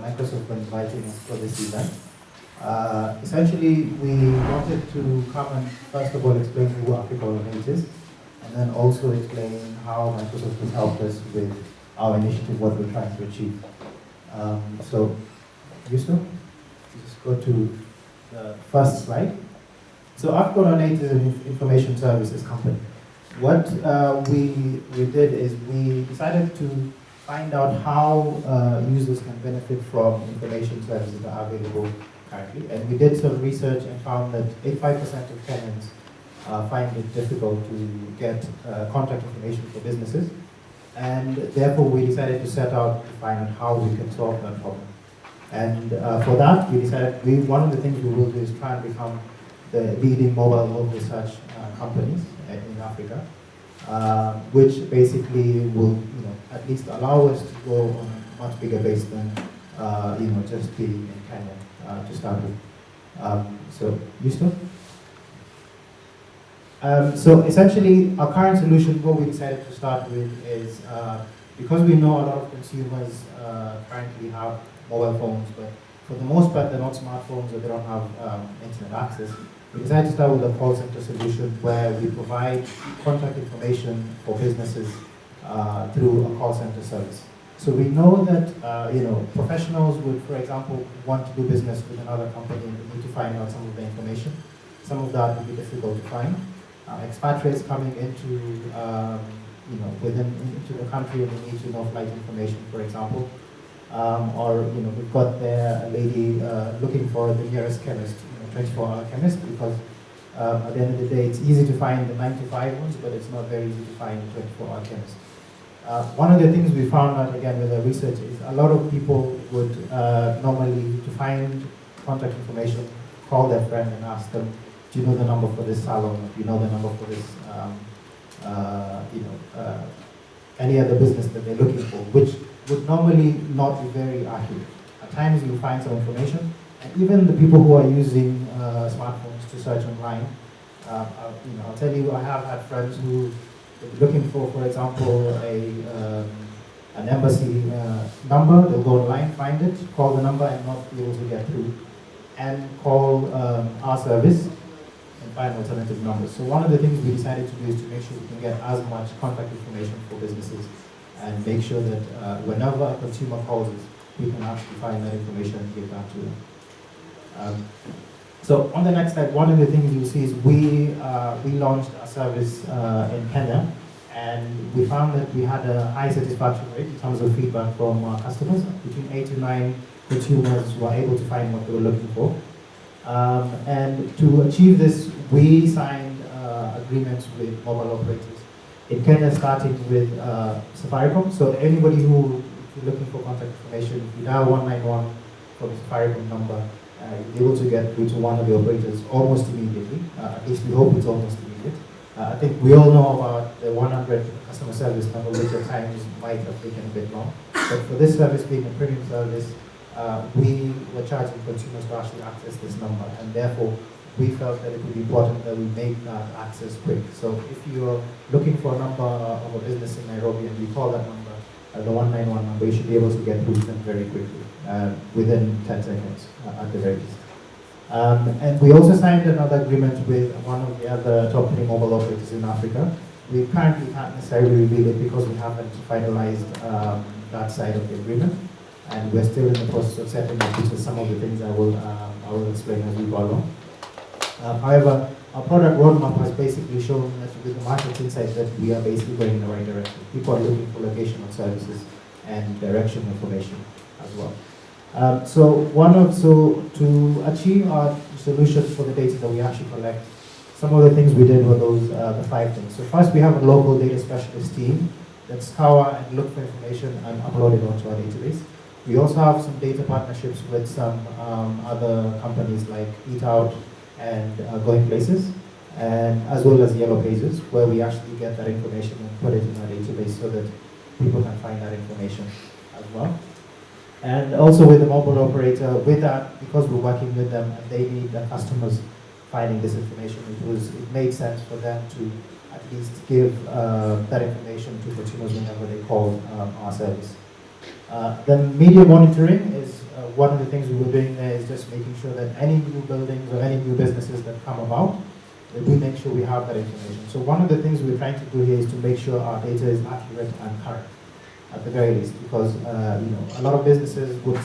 Microsoft for inviting us for this event. Essentially, we wanted to come and first of all explain who Africa118 is, and then also explain how Microsoft has helped us with our initiative, what we're trying to achieve. So, Yusuf, just go to the first slide. So Africa118 is an information services company. What we did is we decided to find out how users can benefit from information services that are available currently. And we did some research and found that 85% of Kenyans find it difficult to get contact information for businesses. And therefore, we decided to set out to find out how we can solve that problem. And for that, we decided one of the things we will do is try and become the leading mobile world research companies in Africa, which basically will, at least allow us to go on a much bigger base than, just being in Kenya to start with. So, Yusuf? So essentially, our current solution, what we decided to start with is, because we know a lot of consumers currently have mobile phones, but for the most part, they're not smartphones or they don't have internet access. We decided to start with a call center solution where we provide contact information for businesses through a call center service. So we know that professionals would, for example, want to do business with another company and they need to find out some of the information. Some of that would be difficult to find. Expatriates coming into into the country and they need to know flight information, for example. Or we've got there a lady looking for the nearest chemist, 24-hour chemist, because at the end of the day, it's easy to find the 9-to-5 ones, but it's not very easy to find a 24-hour chemist. One of the things we found out, again, with our research is a lot of people would normally, to find contact information, call their friend and ask them, do you know the number for this salon? Do you know the number for this, any other business that they're looking for, which would normally not be very accurate. At times you find some information, and even the people who are using smartphones to search online, I'll tell you, I have had friends who are looking for example, an embassy number. They'll go online, find it, call the number, and not be able to get through, and call our service and find alternative numbers. So one of the things we decided to do is to make sure we can get as much contact information for businesses and make sure that whenever a consumer calls us, we can actually find that information and give that to them. So on the next slide, one of the things you'll see is we launched a service in Kenya, and we found that we had a high satisfaction rate in terms of feedback from our customers. Between 8 to 9 consumers were able to find what they were looking for. And to achieve this, we signed agreements with mobile operators in Kenya, starting with Safaricom. So anybody who is looking for contact information, if you dial 191 from the Safaricom number, you'll be able to get through to one of the operators almost immediately. At least we hope it's almost immediate. I think we all know about the 100 customer service number, which at times might have taken a bit long. But for this service being a premium service, we were charging consumers to actually access this number, and therefore we felt that it would be important that we make that access quick. So if you're looking for a number of a business in Nairobi and you call that number, the 191 number, you should be able to get through to them very quickly, within 10 seconds at the very least. And we also signed another agreement with one of the other top 3 mobile operators in Africa. We currently can't necessarily reveal it because we haven't finalized that side of the agreement, and we're still in the process of setting up, which is some of the things I will explain as we go along. However, our product roadmap has basically shown that with the market insight that we are basically going in the right direction. People are looking for locational services and direction information as well. To achieve our solutions for the data that we actually collect, some of the things we did were the 5 things. So first, we have a local data specialist team that scour and look for information and upload it onto our database. We also have some data partnerships with some other companies like Eat Out and Going Places, and as well as Yellow Pages, where we actually get that information and put it in our database so that people can find that information as well. And also with the mobile operator, with that, because we're working with them and they need their customers finding this information, it made sense for them to at least give that information to consumers whenever they call our service. Then media monitoring is one of the things we were doing there, is just making sure that any new buildings or any new businesses that come about, that we make sure we have that information. So one of the things we're trying to do here is to make sure our data is accurate and current, at the very least, because a lot of businesses would,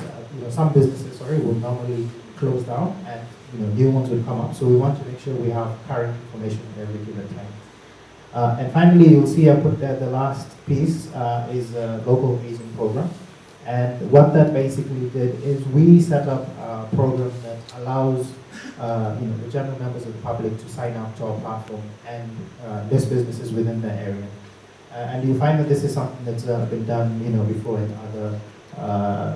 some businesses, would normally close down, and new ones would come up. So we want to make sure we have current information at every given time. And finally, you'll see I put there the last piece is a local agent program. And what that basically did is we set up a program that allows the general members of the public to sign up to our platform and list businesses within their area. And you find that this is something that's been done before in other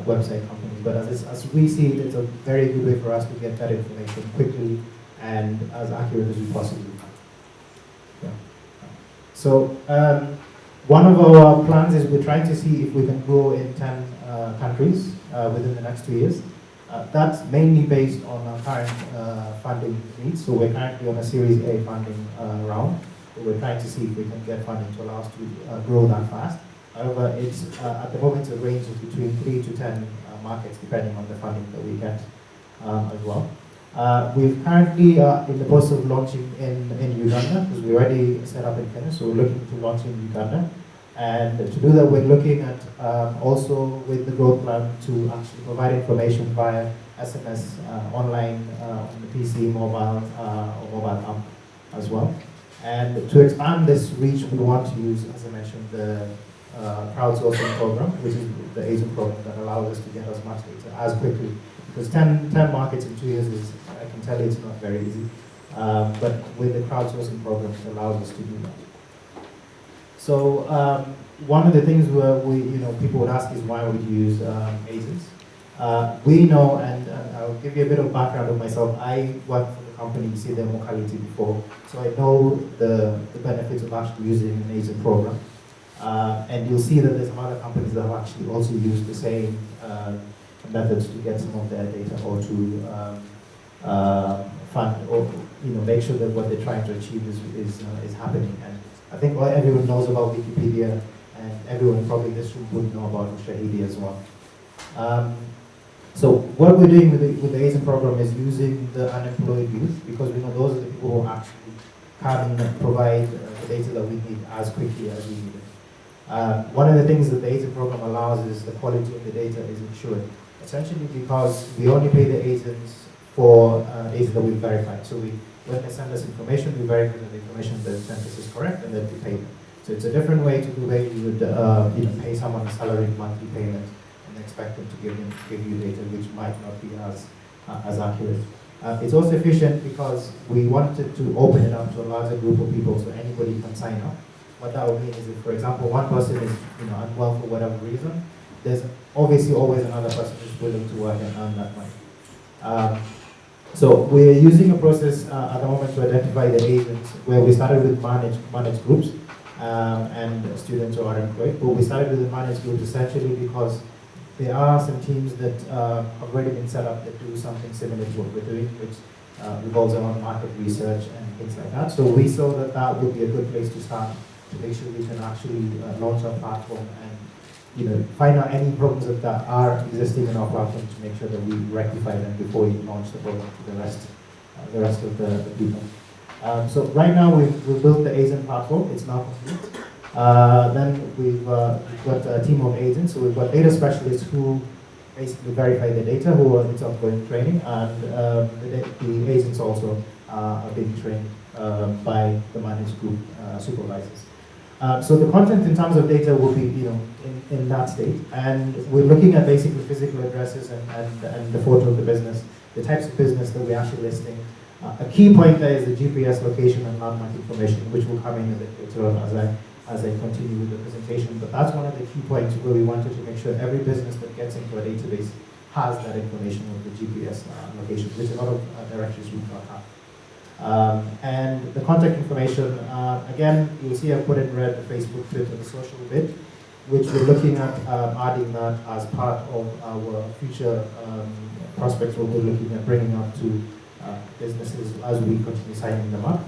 website companies. But as we see it, it's a very good way for us to get that information quickly and as accurate as we possibly can. Yeah. So one of our plans is we're trying to see if we can grow in 10 countries within the next 2 years. That's mainly based on our current funding needs. So we're currently on a Series A funding round. So we're trying to see if we can get funding to allow us to grow that fast. However, it's at the moment a range of between 3 to 10 markets, depending on the funding that we get as well. We've currently in the process of launching in Uganda, because we already set up in Kenya, so we're looking to launch in Uganda. And to do that, we're looking at also with the growth plan to actually provide information via SMS, online, on the PC, mobile, or mobile app as well. And to expand this reach, we want to use, as I mentioned, the crowdsourcing program, which is the agent program that allows us to get as much data as quickly. Because 10 markets in 2 years is, I can tell you, it's not very easy. But with the crowdsourcing program, it allows us to do that. So one of the things where people would ask is why would you use agents? We know, and I'll give you a bit of background of myself. I worked for the company CDM Locality before, so I know the benefits of actually using an agent program. And you'll see that there's some other companies that have actually also used the same methods to get some of their data, or to fund, or make sure that what they're trying to achieve is happening. And I think everyone knows about Wikipedia, and everyone probably in this room would know about Shahidi as well. So what we're doing with the agent program is using the unemployed youth, because we know those are the people who actually can provide the data that we need as quickly as we need it. One of the things that the agent program allows is the quality of the data is ensured, essentially because we only pay the agents for data that we verify. So when they send us information, we verify that the information that sent us is correct, and then we pay them. So it's a different way to do it. You would pay someone a salary monthly payment and expect them to give you data which might not be as accurate. It's also efficient because we wanted to open it up to a larger group of people, so anybody can sign up. What that would mean is if, for example, one person is unwell for whatever reason, there's obviously always another person who's willing to work and earn that money. So we're using a process at the moment to identify the agents, where we started with managed groups and students who are employed. But we started with the managed groups essentially because there are some teams that have already been set up that do something similar to what we're doing, which revolves around market research and things like that. So we saw that that would be a good place to start, to make sure we can actually launch our platform and find out any problems that are existing in our platform, to make sure that we rectify them before we launch the program to the rest of the people. So right now we've built the agent platform. It's now complete. Then we've got a team of agents. So we've got data specialists who basically verify the data, who are its ongoing training, and the agents also are being trained by the managed group supervisors. So the content in terms of data will be, in that state, and we're looking at basically physical addresses and the photo of the business, the types of business that we're actually listing. A key point there is the GPS location and landmark information, which will come in a bit later on as I continue with the presentation. But that's one of the key points where we wanted to make sure every business that gets into a database has that information of the GPS location, which a lot of directories would not have. And the contact information, again, you'll see I've put in red the Facebook, Twitter, the social bit, which we're looking at adding that as part of our future prospects, what we're looking at bringing up to businesses as we continue signing them up.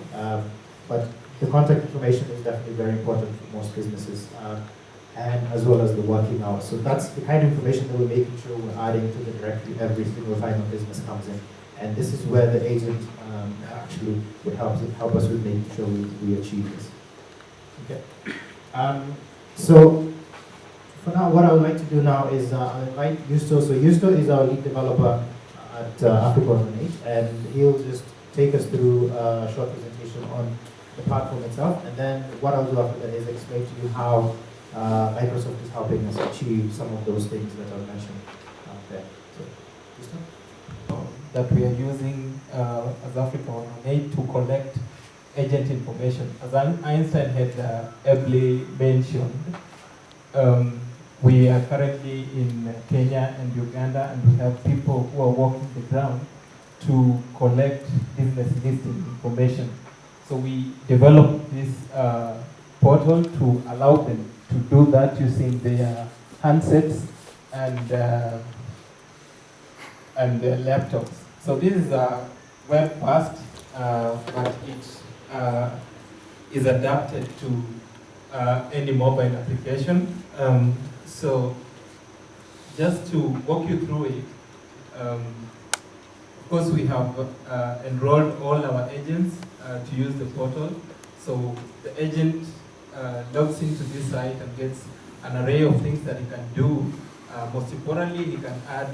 But the contact information is definitely very important for most businesses. and as well as the working hours. So that's the kind of information that we're making sure we're adding to the directory every single time a business comes in. And this is where the agent actually would help us with making sure we achieve this. Okay. So for now, what I would like to do now is I'll invite Justo. So Justo is our lead developer at Africa118, and he'll just take us through a short presentation on the platform itself. And then what I'll do after that is explain to you how Microsoft is helping us achieve some of those things that I mentioned there. So, Justo? That we are using as Africa118 to collect agent information. As Einstein had ably mentioned, we are currently in Kenya and Uganda, and we have people who are walking the ground to collect business listing information. So we developed this portal to allow them to do that using their handsets and their laptops. So this is a web-based, but it is adapted to any mobile application. So just to walk you through it, of course we have enrolled all our agents to use the portal. So the agent logs into this site and gets an array of things that he can do. Most importantly, he can add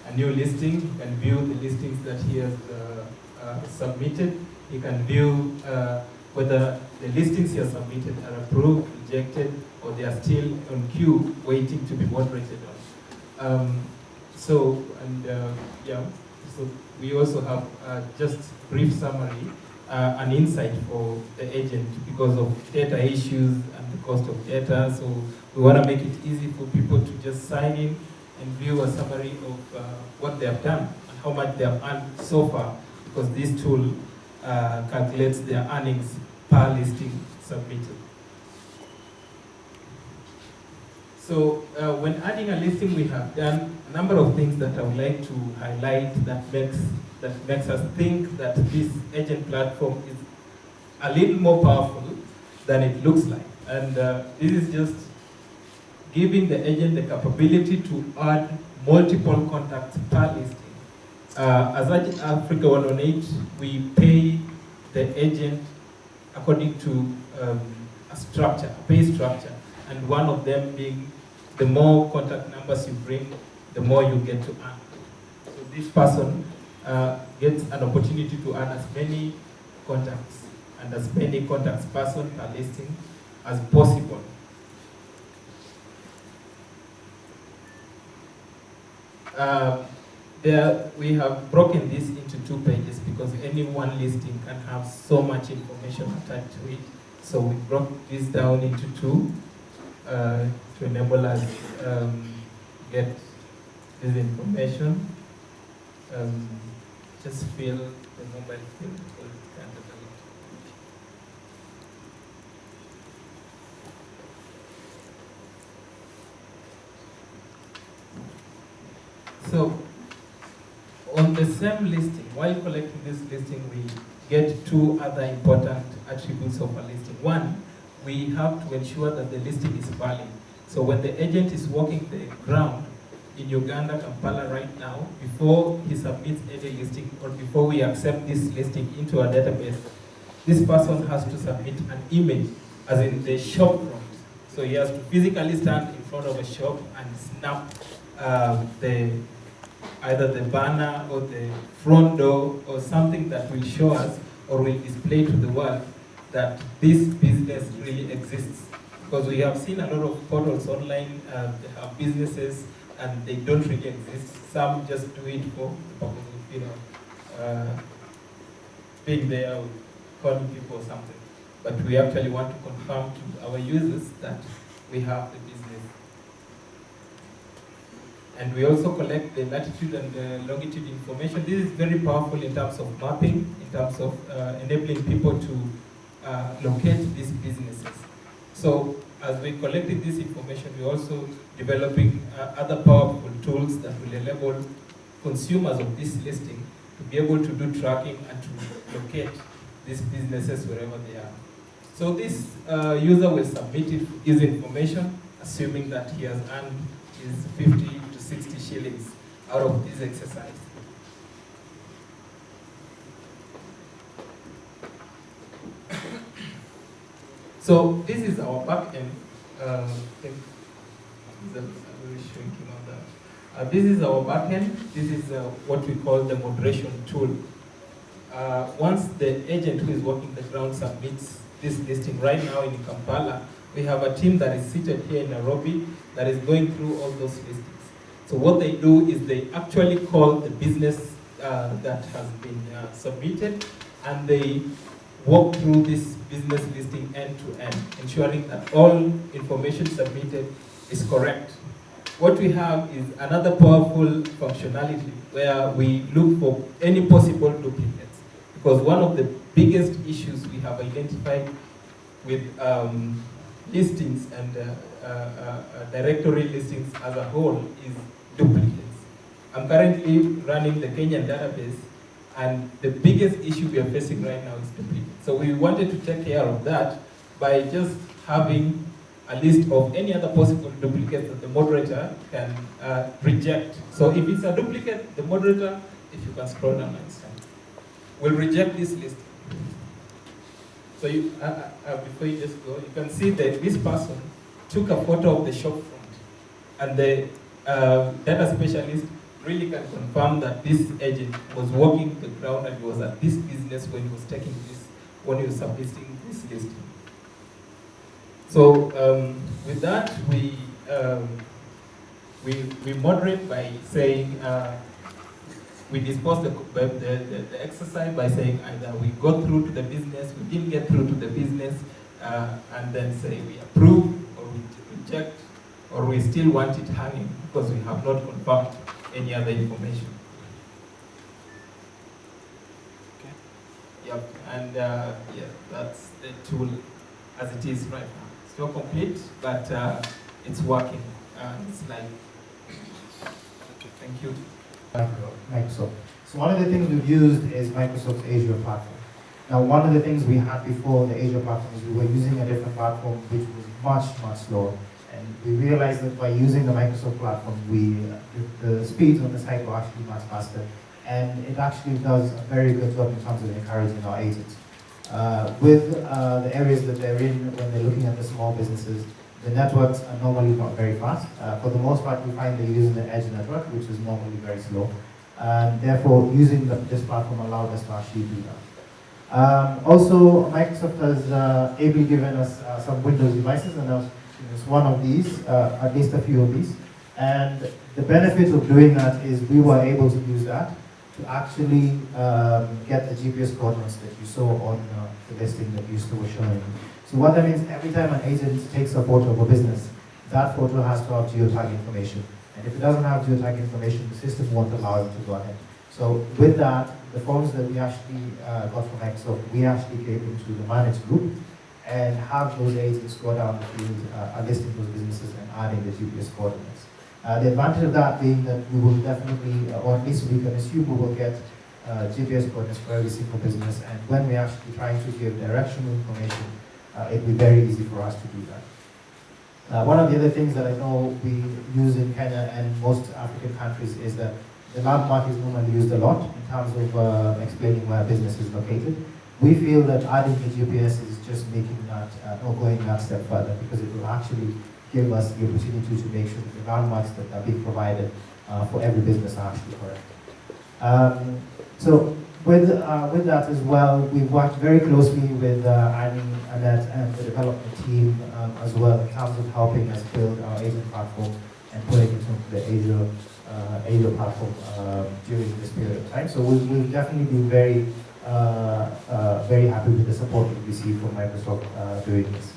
a new listing, he can view the listings that he has submitted, he can view whether the listings he has submitted are approved, rejected, or they are still on queue waiting to be moderated on. So we also have just brief summary, an insight for the agent because of data issues and the cost of data. So we want to make it easy for people to just sign in and view a summary of what they have done and how much they have earned so far, because this tool calculates their earnings per listing submitted. So when adding a listing, we have done a number of things that I would like to highlight that makes us think that this agent platform is a little more powerful than it looks like. And this is just giving the agent the capability to add multiple contacts per listing. As Africa118, we pay the agent according to a structure, a pay structure, and one of them being the more contact numbers you bring, the more you get to earn. So this person gets an opportunity to earn as many contacts and as many contacts person per listing as possible. We have broken this into 2 pages because any one listing can have so much information attached to it. So we broke this down into 2 to enable us get this information. Just feel the mobile field because it can't develop. So on the same listing, while collecting this listing, we get 2 other important attributes of a listing. One, we have to ensure that the listing is valid. So when the agent is walking the ground in Uganda, Kampala right now, before he submits any listing or before we accept this listing into our database, this person has to submit an image, as in the shop front. So he has to physically stand in front of a shop and snap either the banner or the front door or something that will show us or will display to the world that this business really exists. Because we have seen a lot of portals online, they have businesses and they don't really exist. Some just do it for the purpose of, being there or calling people or something. But we actually want to confirm to our users that we have the business. And we also collect the latitude and the longitude information. This is very powerful in terms of mapping, in terms of enabling people to locate these businesses. So as we collected this information, we're also developing other powerful tools that will enable consumers of this listing to be able to do tracking and to locate these businesses wherever they are. So this user will submit his information, assuming that he has earned his 50 to 60 shillings out of this exercise. So this is our back end. Shrinking on that. This is our back end. This is what we call the moderation tool. Once the agent who is working the ground submits this listing right now in Kampala, we have a team that is seated here in Nairobi that is going through all those listings. So what they do is they actually call the business that has been submitted, and they walk through this business listing end to end, ensuring that all information submitted is correct. What we have is another powerful functionality where we look for any possible duplicates. Because one of the biggest issues we have identified with listings and directory listings as a whole is duplicates. I'm currently running the Kenyan database, and the biggest issue we are facing right now is duplicates. So we wanted to take care of that by just having a list of any other possible duplicates that the moderator can reject. So if it's a duplicate, the moderator, if you can scroll down Einstein, will reject this list. So you, before you just go, you can see that this person took a photo of the shop front, and the data specialist really can confirm that this agent was walking the ground and was at this business when he was taking this, when he was submitting this listing. So with that, we moderate by saying, we dispose the exercise by saying either we got through to the business, we didn't get through to the business, and then say we approve or we reject, or we still want it hanging because we have not confirmed any other information. Okay. Yep, and yeah, that's the tool as it is right now. It's not complete, but it's working. It's like, okay, thank you. Microsoft. So one of the things we've used is Microsoft's Azure platform. Now, one of the things we had before the Azure platform is we were using a different platform which was much slower. And we realized that by using the Microsoft platform, the speeds on the site were actually much faster. And it actually does a very good job in terms of encouraging our agents. With the areas that they're in, when they're looking at the small businesses, the networks are normally not very fast. For the most part, we find they're using the Edge network, which is normally very slow. Therefore, using this platform allowed us to actually do that. Also, Microsoft has ably given us some Windows devices, and it's one of these, at least a few of these. And the benefit of doing that is we were able to use that to actually get the GPS coordinates that you saw on the listing that you were showing. So what that means, every time an agent takes a photo of a business, that photo has to have geotag information. And if it doesn't have geotag information, the system won't allow it to go ahead. So with that, the phones that we actually got from Microsoft, we actually gave them to the managed group and have those agents go down the field, listing those businesses and adding the GPS coordinates. The advantage of that being that we will definitely, or at least we can assume we will get GPS coordinates for every single business, and when we're actually trying to give directional information, it will be very easy for us to do that. One of the other things that I know we use in Kenya and most African countries is that the landmark is normally used a lot in terms of explaining where a business is located. We feel that adding the GPS is just making that, or going that step further, because it will actually give us the opportunity to make sure that the landmarks that are being provided for every business are actually correct. So with that as well, we've worked very closely with Annie, Annette, and the development team as well in terms of helping us build our agent platform and putting it into the Azure platform during this period of time. So we've definitely been very happy with the support that we see from Microsoft doing this.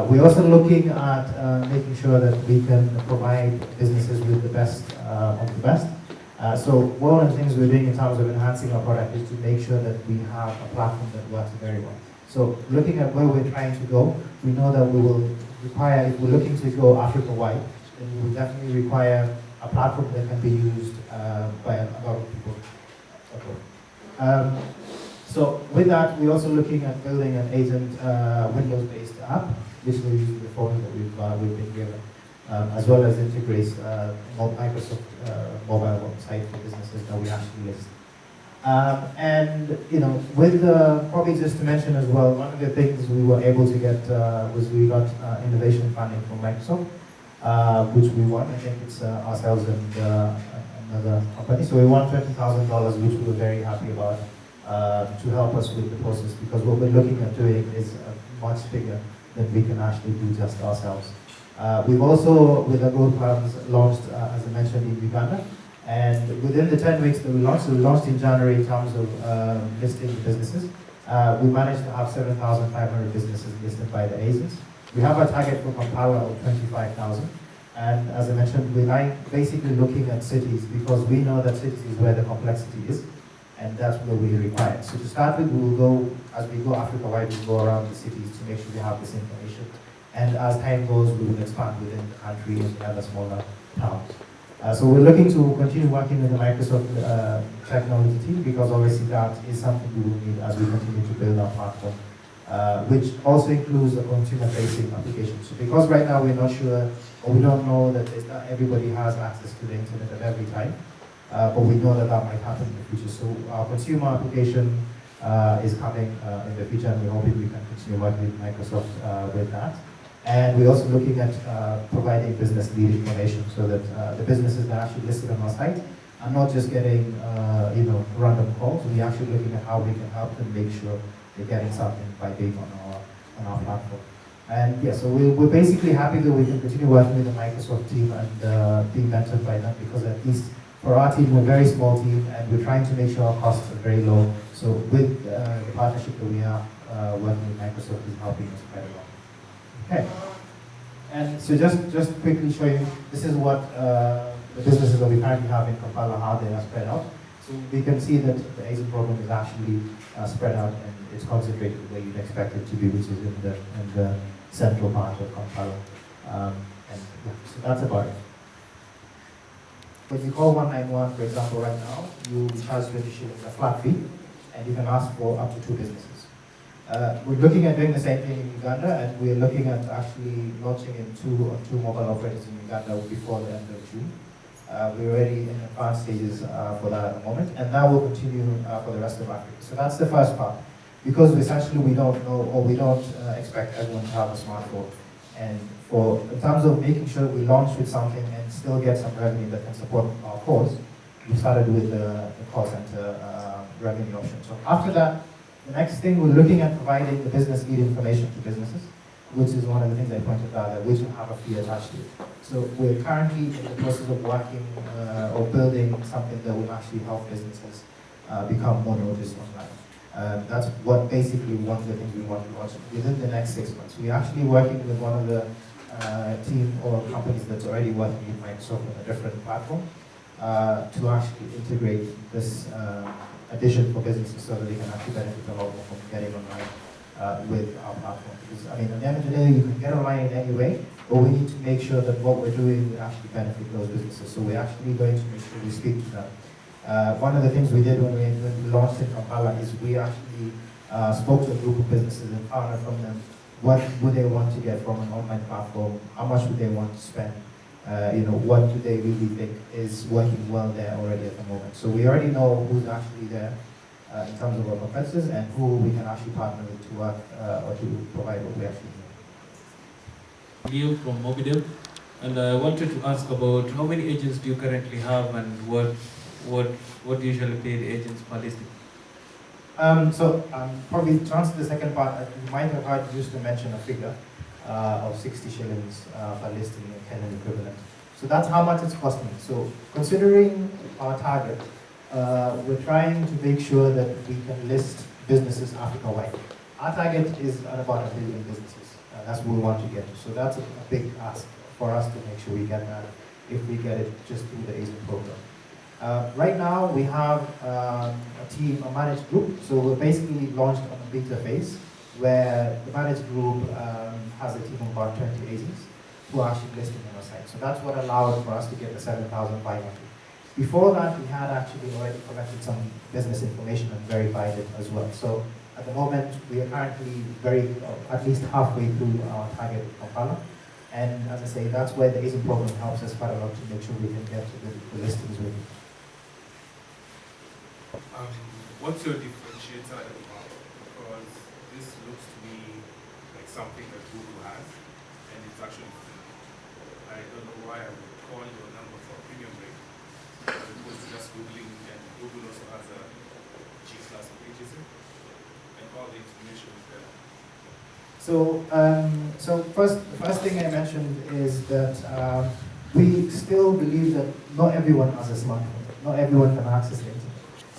We're also looking at making sure that we can provide businesses with the best of the best. So one of the things we're doing in terms of enhancing our product is to make sure that we have a platform that works very well. So looking at where we're trying to go, we know that we will require, if we're looking to go Africa-wide, then we will definitely require a platform that can be used by a lot of people. Okay. So with that, we're also looking at building an agent Windows-based app digital using the phones that we've been given, as well as integrates Microsoft mobile website for businesses that we actually list. And with probably just to mention as well, one of the things we were able to get was we got innovation funding from Microsoft, which we won. I think it's ourselves and another company. So we won $20,000, which we were very happy about, to help us with the process, because what we're looking at doing is much bigger than we can actually do just ourselves. We've also, with our growth plans, launched, as I mentioned, in Uganda. And within the 10 weeks that we launched, so we launched in January in terms of listing businesses, we managed to have 7,500 businesses listed by the agents. We have a target for Kampala of 25,000. And as I mentioned, we're basically looking at cities because we know that cities is where the complexity is, and that's where we require. So to start with, we will go, as we go Africa-wide, we'll go around the cities to make sure we have this information. And as time goes, we will expand within the country and the other smaller towns. So we're looking to continue working with the Microsoft technology team, because obviously that is something we will need as we continue to build our platform, which also includes a consumer-facing application. So because right now we're not sure, or we don't know that everybody has access to the internet at every time, but we know that that might happen in the future. So our consumer application is coming in the future, and we're hoping we can continue working with Microsoft with that. And we're also looking at providing business lead information so that the businesses that are actually listed on our site are not just getting random calls. We're actually looking at how we can help them make sure they're getting something by being on our platform. And yeah, so we're basically happy that we can continue working with the Microsoft team and being mentored by them, because at least for our team, we're a very small team and we're trying to make sure our costs are very low. So with the partnership that we are working with Microsoft is helping us quite a lot. Okay, and so just quickly show you, this is what the businesses that we currently have in Kampala, how they are spread out. So we can see that the agent program is actually spread out and it's concentrated where you'd expect it to be, which is in the central part of Kampala. And yeah, so that's about it. When you call 191, for example, right now, you will be charged 20 shillings, a flat fee, and you can ask for up to 2 businesses. We're looking at doing the same thing in Uganda, and we're looking at actually launching in two mobile operators in Uganda before the end of June. We're already in advanced stages for that at the moment, and that will continue for the rest of Africa. So that's the first part, because essentially we don't know, or we don't expect everyone to have a smartphone. And in terms of making sure we launch with something and still get some revenue that can support our cause, we started with the call center revenue option. So after that, the next thing, we're looking at providing the business lead information to businesses, which is one of the things I pointed out there, which will have a fee attached to it. So we're currently in the process of working or building something that will actually help businesses become more noticed online. That's what basically one of the things we want to launch within the next 6 months. We're actually working with one of the team or companies that's already working with Microsoft on a different platform to actually integrate this addition for businesses so that they can actually benefit a lot more from getting online with our platform. Because I mean, at the end of the day, you can get online in any way, but we need to make sure that what we're doing will actually benefit those businesses. So we're actually going to make sure we speak to them. One of the things we did when we launched in Kampala is we actually spoke to a group of businesses and found out from them what would they want to get from an online platform, how much would they want to spend. What do they really think is working well there already at the moment. So we already know who's actually there in terms of our competitors and who we can actually partner with to work or to provide what we actually need. Leo from Mobidel, and I wanted to ask about how many agents do you currently have, and what usually pay the agents per listing? Probably to answer the second part, you might have heard used to mention a figure of 60 shillings per listing in Kenyan equivalent. So that's how much it's costing. So considering our target, we're trying to make sure that we can list businesses Africa-wide. Our target is at about 1 billion businesses. That's what we want to get to. So that's a big ask for us to make sure we get that if we get it just through the agent program. Right now we have a team, a managed group. So we're basically launched on a beta phase where the managed group has a team of about 20 agents who are actually listing on our site. So that's what allowed for us to get the 7,500. Before that, we had actually already collected some business information and verified it as well. So At the moment, we are currently at least halfway through our target compiler. And as I say, that's where the agent problem helps us quite a lot to make sure we can get the listings with it. What's your differentiator at the moment? Because this looks to me like something that Google has, and it's actually free. I don't know why I would call your number for a premium rate, as opposed to just Googling, and Google also has a G-class of agency, and all the information is there. So, the first thing I mentioned is that we still believe that not everyone has a smartphone. Not everyone can access the internet.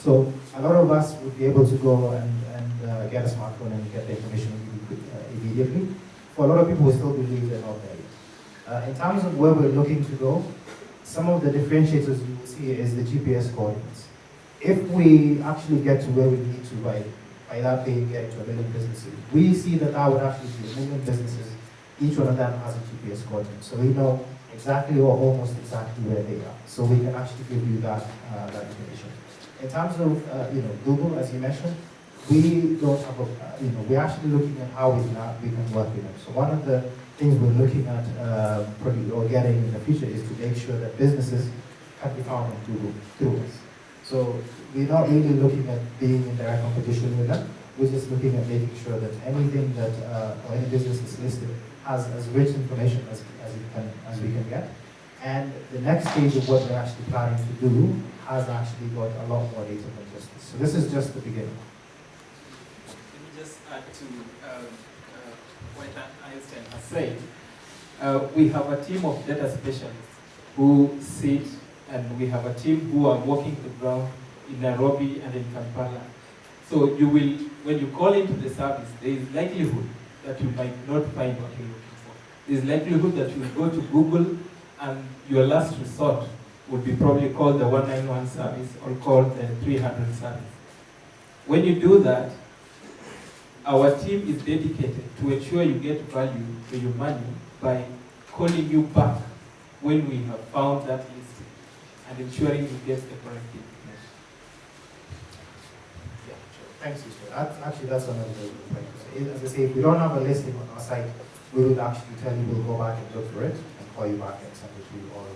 So a lot of us would be able to go and get a smartphone and get the information immediately. For a lot of people, we still believe they're not there yet. In terms of where we're looking to go, some of the differentiators you will see is the GPS coordinates. If we actually get to where we need to by that being getting to 1 million businesses, we see that would actually be 1 million businesses. Each one of them has a GPS coordinate, so we know exactly or almost exactly where they are. So we can actually give you that information. In terms of Google, as you mentioned, we don't have we're actually looking at how we can work with them. So one of the things we're looking at or getting in the future is to make sure that businesses can be found on Google through us. So we're not really looking at being in direct competition with them. We're just looking at making sure that anything that or any business is listed has as rich information as we can get. And the next stage of what we're actually planning to do has actually got a lot more data than just this. So this is just the beginning. Let me just add to what Einstein has said. We have a team of data specialists who sit, and we have a team who are working the ground in Nairobi and in Kampala. So you will, when you call into the service, there is likelihood that you might not find what you're looking for. There is likelihood that you will go to Google and your last resort would be probably call the 191 service or call the 300 service. When you do that, our team is dedicated to ensure you get value for your money by calling you back when we have found that listing and ensuring you get the correct information. Yeah, sure. Thanks, Yusuf. That's another good point. As I say, if we don't have a listing on our site, we will actually tell you we'll go back and look for it and call you back and send it to you all.